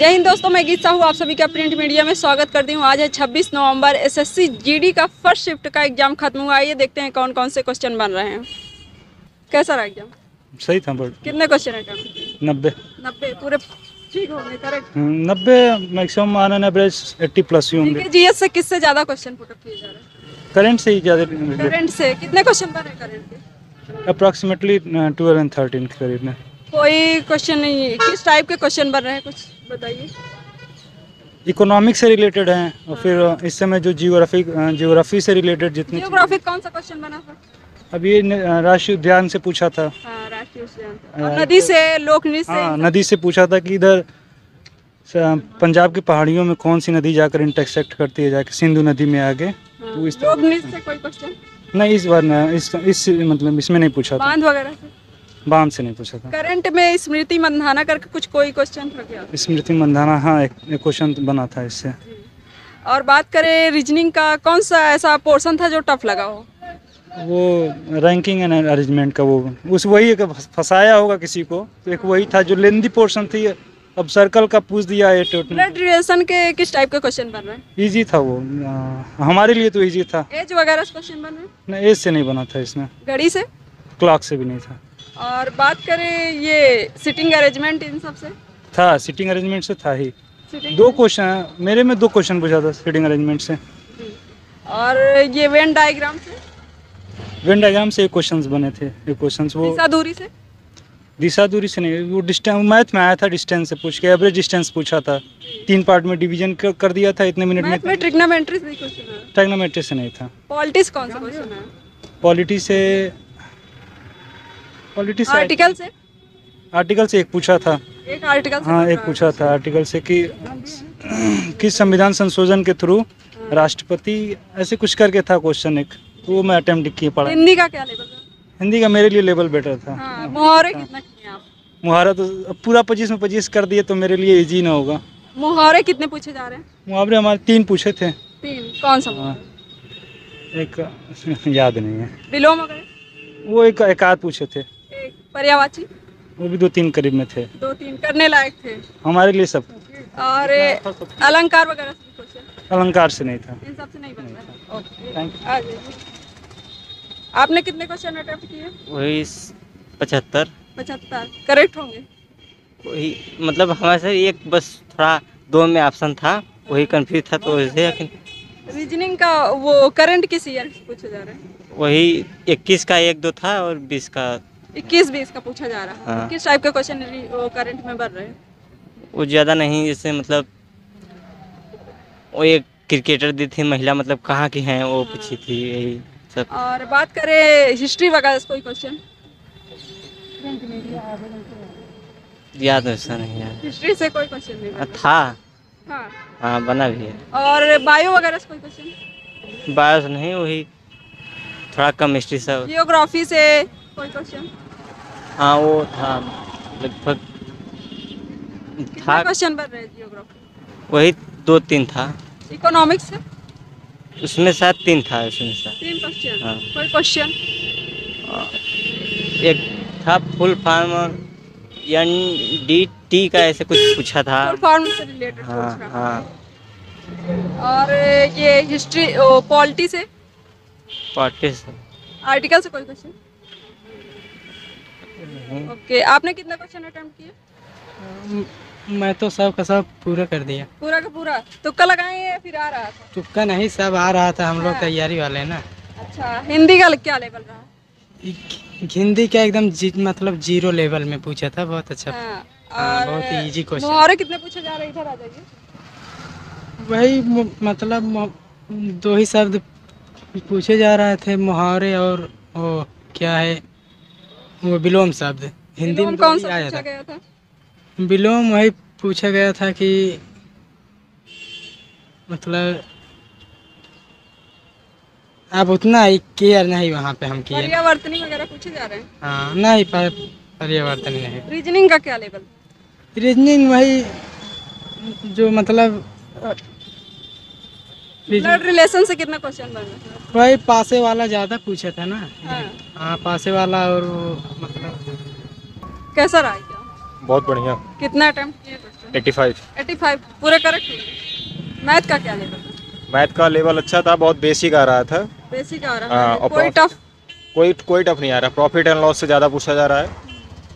जय हिंद दोस्तों, मैं गीता हूँ। आप सभी का प्रिंट मीडिया में स्वागत करती हूँ। आज है 26 नवंबर। एसएससी जीडी का फर्स्ट शिफ्ट का एग्जाम खत्म हुआ। आइए देखते हैं कौन कौन से क्वेश्चन बन रहे हैं। कैसा रहा एग्जाम? सही था। बट कितने क्वेश्चन है? 90 पूरे ठीक होंगे, correct? 90 maximum on an average 80 plus ही होंगे। जीएस से किससे ज्यादा क्वेश्चन पुट अप किए जा रहे हैं? करंट से ही ज़्यादा। करंट से कितने क्वेश्चन बने करंट के? अप्रॉक्सीमेटली 12 और 13 के करीब में। कोई क्वेश्चन नहीं है। किस टाइप के क्वेश्चन बन रहे हैं, कुछ बताइए। इकोनॉमिक से रिलेटेड हैं और फिर इस समय जो जियोग्राफी से रिलेटेड जितने जियोग्राफी कौन सा क्वेश्चन बना था? अब ये राष्ट्रीय उद्यान से पूछा था। हाँ, राष्ट्रीय उद्यान। और नदी से, लोकनृत्य से। हाँ, नदी से पूछा था कि इधर पंजाब की पहाड़ियों में कौन सी नदी जाकर इंटरसेक्ट करती है, जाकर सिंधु नदी में आगे। हाँ, तो इस लोकनृत्य से कोई क्वेश्चन नहीं, इस बार इस मतलब इसमें नहीं पूछा था। बांध वगैरह से, बाम से नहीं पूछा था। करंट में स्मृति मंधाना करके कुछ कोई क्वेश्चन था क्या? स्मृति मंधाना, हाँ, एक क्वेश्चन बना था इससे। और बात करें रीजनिंग का, कौन सा ऐसा पोर्शन था जो टफ लगा हो? वो रैंकिंग एंड अरेंजमेंट का वही एक फंसाया होगा किसी को, तो एक वही था जो लेंदी पोर्शन थी। अब सर्कल का पूछ दिया है टोटल। ब्लड रिलेशन के किस टाइप के क्वेश्चन बन रहे हैं? इजी था वो, हमारे लिए तो इजी था। एज वगैरह से क्वेश्चन बन रहे हैं? नहीं, एज से नहीं बना था इसमें। घड़ी से? क्लॉक से भी नहीं था। और बात करें ये सिटिंग अरेंजमेंट, इन सब से था, सिटिंग अरेंजमेंट से था ही। Sitting दो क्वेश्चन मेरे में 2 क्वेश्चन पूछा था सिटिंग अरेंजमेंट से। और ये वेन डायग्राम से? वेन डायग्राम से 1 क्वेश्चन बने थे। 1 क्वेश्चन वो दिशा दूरी से? दिशा दूरी से नहीं, वो डिस्टेंस मैथ में आया था। डिस्टेंस से पूछ के एवरेज डिस्टेंस पूछा था। 3 पार्ट में डिवीजन कर दिया था इतने मिनट में। ट्रिग्नोमेट्री से क्वेश्चन है? ट्रिग्नोमेट्री से नहीं था। पॉलिटिक्स कौन सा क्वेश्चन है? पॉलिटी से आर्टिकल से 1 पूछा था। एक आर्टिकल से? हाँ, 1 पूछा था आर्टिकल से कि किस संविधान संशोधन के थ्रू राष्ट्रपति, ऐसे कुछ करके था क्वेश्चन एक, तो वो मैं अटेम्प्ट किए पढ़ा। हिंदी का क्या लेवल था? हिंदी का मेरे लिए लेवल बेटर था। हाँ, मुहावरे कितना किए आप? मुहावरा तो अब पूरा 25 में 25 कर दिए तो मेरे लिए इजी ना होगा। मुहावरे कितने पूछे जा रहे हैं? मुहावरे हमारे 3 पूछे थे। 3? कौन सा? हाँ, एक याद नहीं है। विलोम वगैरह? वो एक आध पूछे थे। एक पर्यायवाची? वो भी 2-3 करीब में थे। 2-3 करने लायक थे हमारे लिए सब। और अलंकार वगैरह से क्वेश्चन? अलंकार से नहीं था। इन सब से नहीं बन रहा। ओके, थैंक आ जाइए। आपने कितने क्वेश्चन अटेम्प्ट किए? वही 75। करेक्ट होंगे? वही मतलब हमारे से एक बस थोड़ा 2 में ऑप्शन था, वही कंफ्यूज था तो वैसे। रीजनिंग का वो करंट किस ईयर से पूछे जा रहे हैं? वही 21 का 1-2 था और 20 का 21-20 का पूछा जा रहा है। हाँ। किस टाइप के क्वेश्चन करंट में बन रहे हैं? वो ज़्यादा नहीं, जैसे मतलब वो एक क्रिकेटर दी थी महिला, मतलब कहाँ की हैं वो पूछी थी, यही सब। और बात करें हिस्ट्री वगैरह से कोई क्वेश्चन? याद ऐसा नहीं यार। हिस्ट्री से कोई क्वेश्चन नहीं बना? था। हाँ। हाँ, बना भी है। और बायो वगैरह से कोई क्वेश्चन? बायोस नहीं, वही थोड़ा केमिस्ट्री सब। जियोग्राफी से कोई क्वेश्चन? हाँ, वो था लगभग था। क्वेश्चन बन रहे हैं जियोग्राफी? वही 2-3 था। इकोनॉमिक्स से? उसमें शायद 3 था, उसमें शायद 3 क्वेश्चन? हाँ। कोई क्वेश्चन? एक था फुल फॉर्म NDT का, ऐसे कुछ पूछा था। फुल फॉर्म से रिलेटेड हाँ पूछ रहा। हाँ। और ये हिस्ट्री पॉलिटी से? पॉलिटी से आर्टिकल से कोई क्वेश्चन? ओके, आपने कितने क्वेश्चन अटेम्प्ट किए? मैं तो सब का सब पूरा कर दिया। पूरा का पूरा? तुक्का लगाए या फिर आ रहा था? तुक्का नहीं, सब आ रहा था। हम लोग हाँ। तैयारी वाले हैं ना। अच्छा, हिंदी का क्या लेवल रहा? हिंदी का एकदम मतलब 0 लेवल में पूछा था। बहुत अच्छा। हाँ। हाँ, और बहुत इजी क्वेश्चन। मुहावरे कितने पूछे जा रहे हैं? इधर आ जाइए। वही मतलब 2 ही शब्द पूछे जा रहे थे, मुहावरे और वो क्या है, वो विलोम शब्द। हिंदी में विलोम कौन 2 ही सा आया पूछा था। गया था? विलोम वही पूछा गया था कि मतलब आप उतना केयर नहीं वहाँ पे हम किए। पर्यावर्तनी वगैरह पूछे जा रहे हैं? हाँ, नहीं, परिवर्तन नहीं। रीजनिंग का क्या लेवल? रीजनिंग वही जो मतलब ब्लड रिलेशन से कितना क्वेश्चन बन रहा है? वही पासे वाला ज़्यादा पूछा था ना। हाँ। हाँ, पासे वाला। और वो मतलब कैसा रहा एग्जाम? बहुत बढ़िया। कितना अटेम्प्ट किए क्वेश्चन? 85। 85 पूरे करेक्ट। मैथ का क्या लेवल है? मैथ का लेवल अच्छा था, बहुत बेसिक आ रहा था। बेसिक आ रहा हाँ, है, और कोई टफ? कोई टफ नहीं आ रहा। प्रॉफिट एंड लॉस से ज़्यादा पूछा जा रहा है,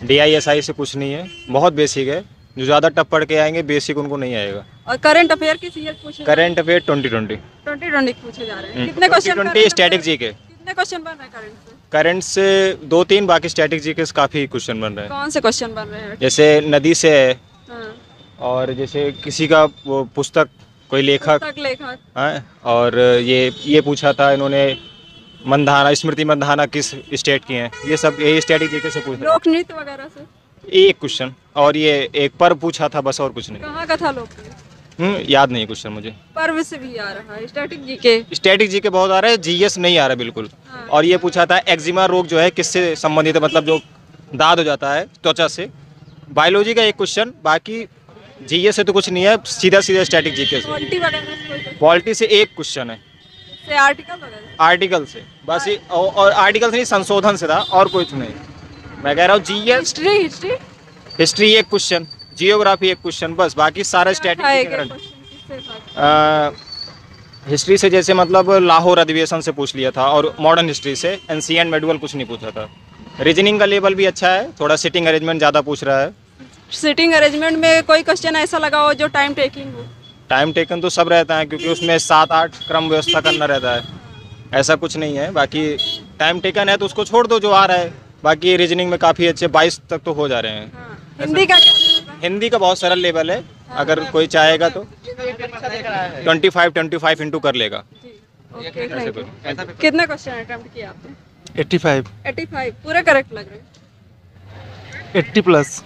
DISI से कुछ नहीं है, बहुत बेसिक है। जो ज़्यादा टफ पढ़ के आएंगे बेसिक उनको नहीं आएगा। और करंट अफेयर किस ईयर पूछे? Current affair 2020। 2020 पूछे जा रहे हैं। कितने क्वेश्चन? 2020 static GK. कितने क्वेश्चन बन रहे हैं करंट से? करंट से 2-3, बाकी स्टैटिक जीके से काफ़ी क्वेश्चन बन रहे हैं। कौन से क्वेश्चन बन रहे हैं? जैसे नदी से है, हाँ, और जैसे किसी का वो पुस्तक, कोई लेखक पुस्तक लेखक। है, और ये पूछा था इन्होंने, मंधाना, स्मृति मंधाना किस स्टेट की हैं, ये सब यही स्टैटिक जीके से पूछ रहे लोक नृत्य वगैरह से? हैं। एक क्वेश्चन, और ये एक पर्व पूछा था बस, और कुछ नहीं। कहाँ का था लोक नृत्य? याद नहीं क्वेश्चन मुझे। पर्व से भी आ रहा है, स्टैटिक जीके। स्टैटिक जीके बहुत आ रहा है, GS नहीं आ रहा बिल्कुल। हाँ। और ये पूछा था एक्जिमा रोग जो है किससे संबंधित है, मतलब जो दाद हो जाता है त्वचा से। बायोलॉजी का एक क्वेश्चन, बाकी GS से तो कुछ नहीं है, सीधा स्टैटिक जीके से। पॉलिटी वगैरह से कोई क्वेश्चन? पॉलिटी से एक क्वेश्चन है, से आर्टिकल वगैरह? आर्टिकल से बस। और आर्टिकल से नहीं, संशोधन से था, और कुछ नहीं। मैं कह रहा हूँ GS, हिस्ट्री हिस्ट्री एक क्वेश्चन, जियोग्राफी एक क्वेश्चन, बस बाकी सारा स्टैटिक। हिस्ट्री से जैसे मतलब लाहौर अधिवेशन से पूछ लिया था, और मॉडर्न हिस्ट्री से एंशिएंट मेडुअल कुछ नहीं पूछा था। रीजनिंग का लेवल भी अच्छा है, थोड़ा सिटिंग अरेंजमेंट ज़्यादा पूछ रहा है। सिटिंग अरेंजमेंट में कोई क्वेश्चन ऐसा लगा हो जो टाइम टेकिंग हो? टाइम टेकन तो सब रहता है, क्योंकि उसमें 7-8 क्रम व्यवस्था करना रहता है, ऐसा कुछ नहीं है। बाकी टाइम टेकन है तो उसको छोड़ दो जो आ रहा है। बाकी रीजनिंग में काफ़ी अच्छे 22 तक तो हो जा रहे हैं। हाँ। हिंदी का क्या लेवल है? हिंदी का बहुत सरल लेवल है, अगर कोई चाहेगा तो 25 इंटू कर लेगा। Okay, thank you. कितने क्वेश्चन अटेम्प्ट किए आपने? 85। 85 पूरे करेक्ट लग रहे हैं। 80+।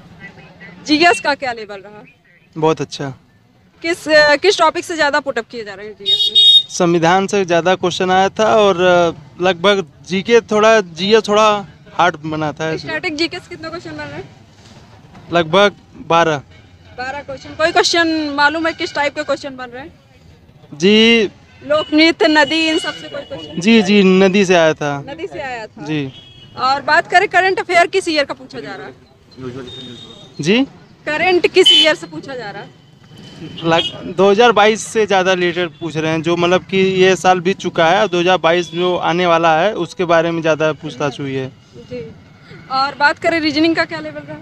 जीएस का क्या लेवल रहा? बहुत अच्छा। किस टॉपिक से ज़्यादा पुटअप किए जा रहे हैं जीएस में? संविधान से ज़्यादा क्वेश्चन आया था, और लगभग GK थोड़ा, GS थोड़ा हार्ड बना था। स्टैटिक जीके से कितने क्वेश्चन बन रहे हैं? लगभग 12 क्वेश्चन। कोई क्वेश्चन मालूम है किस टाइप के क्वेश्चन बन रहे हैं? जी। लोक नृत्य, नदी, इन सबसे कोई क्वेश्चन? जी, नदी से आया था। नदी से आया था जी। और बात करें करंट अफेयर किस ईयर का पूछा जा रहा है? जी, करंट किस ईयर से पूछा जा रहा है? 2022 से ज़्यादा रिलेटेड पूछ रहे हैं, जो मतलब कि ये साल बीत चुका है, 2022 जो आने वाला है उसके बारे में ज़्यादा पूछताछ हुई है। जी। और बात करें रीजनिंग का क्या लेवल रहा?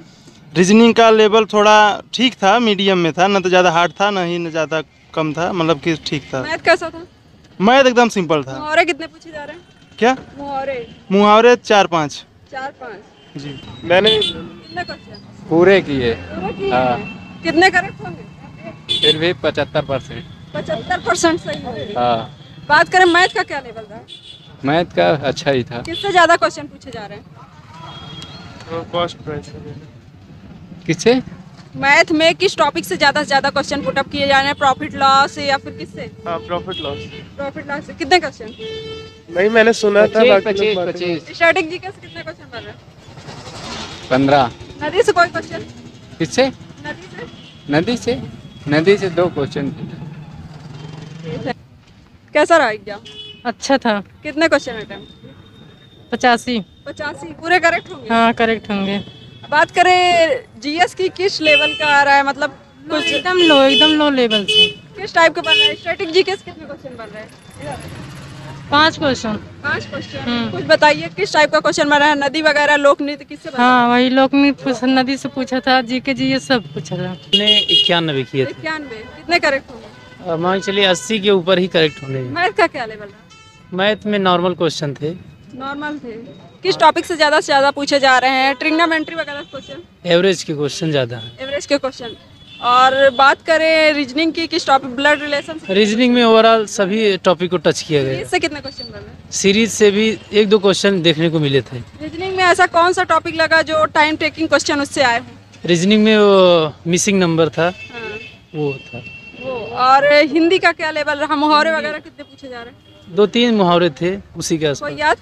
रीजनिंग का लेवल थोड़ा ठीक था, मीडियम में था, ना तो ज़्यादा हार्ड था, ना ही ज़्यादा कम था, मतलब कि ठीक था। मैथ कैसा था? मैथ एकदम सिंपल था। मुहावरे कितने पूछे जा रहे हैं? क्या मुहावरे 4-5। 4-5 जी। मैंने कितने क्वेश्चन पूरे किए, पूरे किए हाँ। हैं? कितने करेक्ट होंगे? फिर भी 75%। 75% सही होंगे। हाँ, बात करें मैथ का क्या लेवल रहा? मैथ का अच्छा ही था। किससे ज्यादा क्वेश्चन पूछे जा रहे हैं? कॉस्ट प्राइस किससे? मैथ में किस टॉपिक से ज्यादा क्वेश्चन पुटअप किए जा रहे हैं? प्रॉफिट लॉस या फिर किससे? हाँ, प्रॉफिट लॉस। प्रॉफिट लॉस से कितने क्वेश्चन? नहीं, मैंने सुना था। 25। स्टैटिक जीके से कितने क्वेश्चन बन रहे हैं? 15। नदी से कोई क्वेश्चन? किससे? नदी से? नदी से 2 क्वेश्चन। कैसा रहा एग्जाम? अच्छा था। कितने क्वेश्चन अटेम्प्ट? 85। 85 पूरे करेक्ट होंगे? हाँ, करेक्ट होंगे। बात करें जीएस की किस लेवल का आ रहा है, मतलब कुछ एकदम लो लेवल से। किस टाइप के बन रहे हैं? स्टैटिक जीके से कितने क्वेश्चन बन रहे हैं? 5 क्वेश्चन। 5 क्वेश्चन। कुछ बताइए किस टाइप का क्वेश्चन बन रहा है? नदी वगैरह, लोक नृत्य किससे बन रहा हाँ, वही लोक नृत्य नदी से पूछा था, जीके जी ये सब पूछा था। हमने 91 किए है? 91 कितने करेक्ट होंगे? मान चलिए 80 के ऊपर ही करेक्ट होंगे। मैथ का क्या लेवल रहा? मैथ में नॉर्मल क्वेश्चन थे। नॉर्मल थे। किस टॉपिक से ज्यादा पूछे जा रहे हैं? ट्रिग्नोमेट्री वगैरह क्वेश्चन? एवरेज के क्वेश्चन ज़्यादा है। एवरेज के क्वेश्चन। और बात करें रीजनिंग की, किस टॉपिक? Blood relation? रीजनिंग में ओवरऑल सभी टॉपिक को टच किया गया। इससे कितने क्वेश्चन बन रहे हैं? सीरीज से भी 1-2 क्वेश्चन देखने को मिले थे। रीजनिंग में ऐसा कौन सा टॉपिक लगा जो टाइम टेकिंग क्वेश्चन उससे आए हों? रीजनिंग में वो मिसिंग नंबर था, हाँ। वो था। वो। और हिंदी का क्या लेवल रहा? मुहावरे वगैरह कितने पूछे जा रहे हैं? 2-3 मुहावरे थे उसी के कोई आसपास।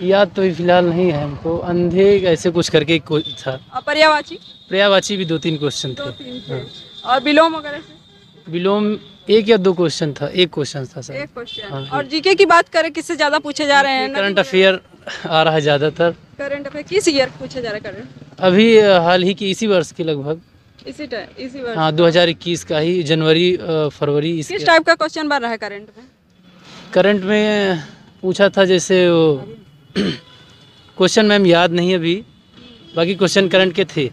याद तो फिलहाल नहीं है हमको। अंधे ऐसे कुछ करके कोई था। और पर्यायवाची? पर्यायवाची भी 2-3 क्वेश्चन थे। 2-3 थे। और विलोम वगैरह से? विलोम 1 या 2 क्वेश्चन था। 1 क्वेश्चन था सर। 1 क्वेश्चन। हाँ। और जीके की बात करें किससे ज्यादा पूछे जा रहे हैं? करंट अफेयर आ रहा है ज़्यादातर। करंट अफेयर किस ईयर पूछे जा रहे हैं? करंट अभी हाल ही की इसी वर्ष की लगभग इसी वर्ष हाँ 2021 का ही जनवरी फरवरी किस इसके टाइप का क्वेश्चन बन रहा है करंट में? करंट में पूछा था जैसे वो क्वेश्चन मैम याद नहीं अभी, बाकी क्वेश्चन करंट के थे।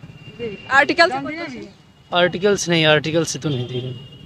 आर्टिकल से पूछा है? आर्टिकल्स नहीं, आर्टिकल से तो नहीं दे रहे।